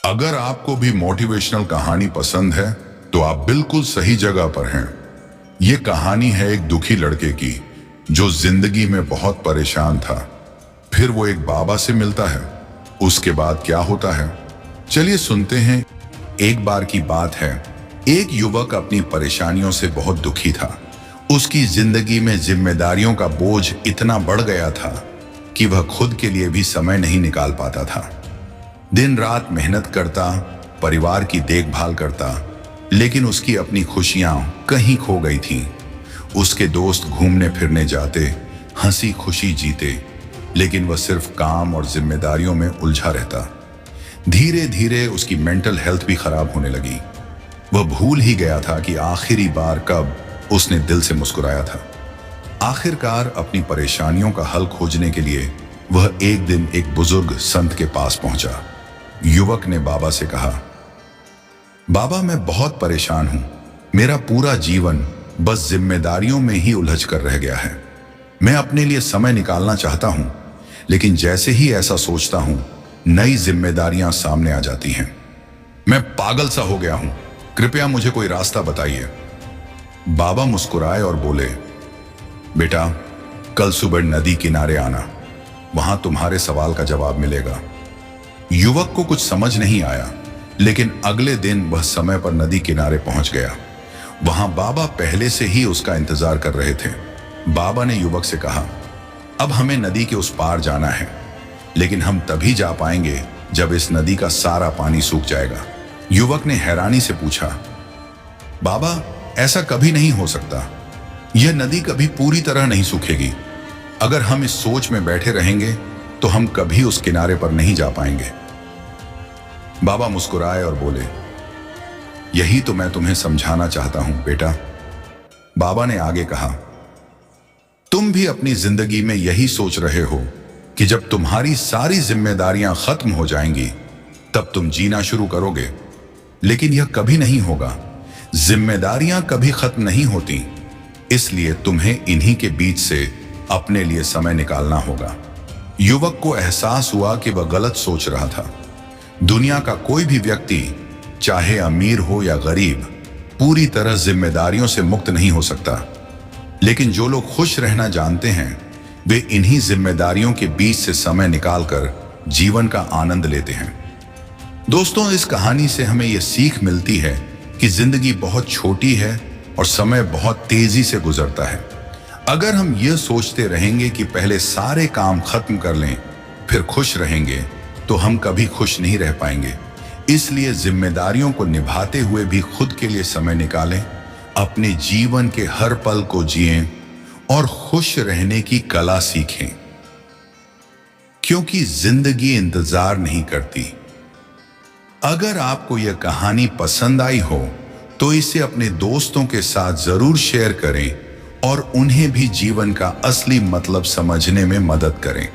अगर आपको भी मोटिवेशनल कहानी पसंद है तो आप बिल्कुल सही जगह पर हैं। ये कहानी है एक दुखी लड़के की जो जिंदगी में बहुत परेशान था। फिर वो एक बाबा से मिलता है। उसके बाद क्या होता है, चलिए सुनते हैं। एक बार की बात है, एक युवक अपनी परेशानियों से बहुत दुखी था। उसकी जिंदगी में जिम्मेदारियों का बोझ इतना बढ़ गया था कि वह खुद के लिए भी समय नहीं निकाल पाता था। दिन रात मेहनत करता, परिवार की देखभाल करता, लेकिन उसकी अपनी खुशियां कहीं खो गई थीं। उसके दोस्त घूमने फिरने जाते, हंसी खुशी जीते, लेकिन वह सिर्फ काम और जिम्मेदारियों में उलझा रहता। धीरे धीरे उसकी मेंटल हेल्थ भी खराब होने लगी। वह भूल ही गया था कि आखिरी बार कब उसने दिल से मुस्कुराया था। आखिरकार अपनी परेशानियों का हल खोजने के लिए वह एक दिन एक बुजुर्ग संत के पास पहुंचा। युवक ने बाबा से कहा, बाबा मैं बहुत परेशान हूं। मेरा पूरा जीवन बस जिम्मेदारियों में ही उलझ कर रह गया है। मैं अपने लिए समय निकालना चाहता हूं, लेकिन जैसे ही ऐसा सोचता हूं, नई जिम्मेदारियां सामने आ जाती हैं। मैं पागल सा हो गया हूं, कृपया मुझे कोई रास्ता बताइए। बाबा मुस्कुराए और बोले, बेटा कल सुबह नदी किनारे आना, वहां तुम्हारे सवाल का जवाब मिलेगा। युवक को कुछ समझ नहीं आया, लेकिन अगले दिन वह समय पर नदी किनारे पहुंच गया। वहां बाबा पहले से ही उसका इंतजार कर रहे थे। बाबा ने युवक से कहा, अब हमें नदी के उस पार जाना है, लेकिन हम तभी जा पाएंगे जब इस नदी का सारा पानी सूख जाएगा। युवक ने हैरानी से पूछा, बाबा ऐसा कभी नहीं हो सकता। यह नदी कभी पूरी तरह नहीं सूखेगी। अगर हम इस सोच में बैठे रहेंगे तो हम कभी उस किनारे पर नहीं जा पाएंगे। बाबा मुस्कुराए और बोले, यही तो मैं तुम्हें समझाना चाहता हूं बेटा। बाबा ने आगे कहा, तुम भी अपनी जिंदगी में यही सोच रहे हो कि जब तुम्हारी सारी जिम्मेदारियां खत्म हो जाएंगी तब तुम जीना शुरू करोगे, लेकिन यह कभी नहीं होगा। जिम्मेदारियां कभी खत्म नहीं होती, इसलिए तुम्हें इन्हीं के बीच से अपने लिए समय निकालना होगा। युवक को एहसास हुआ कि वह गलत सोच रहा था। दुनिया का कोई भी व्यक्ति, चाहे अमीर हो या गरीब, पूरी तरह जिम्मेदारियों से मुक्त नहीं हो सकता, लेकिन जो लोग खुश रहना जानते हैं वे इन्हीं जिम्मेदारियों के बीच से समय निकालकर जीवन का आनंद लेते हैं। दोस्तों, इस कहानी से हमें यह सीख मिलती है कि जिंदगी बहुत छोटी है और समय बहुत तेजी से गुजरता है। अगर हम ये सोचते रहेंगे कि पहले सारे काम खत्म कर लें फिर खुश रहेंगे, तो हम कभी खुश नहीं रह पाएंगे। इसलिए जिम्मेदारियों को निभाते हुए भी खुद के लिए समय निकालें, अपने जीवन के हर पल को जिएं और खुश रहने की कला सीखें, क्योंकि जिंदगी इंतजार नहीं करती। अगर आपको यह कहानी पसंद आई हो तो इसे अपने दोस्तों के साथ जरूर शेयर करें और उन्हें भी जीवन का असली मतलब समझने में मदद करें।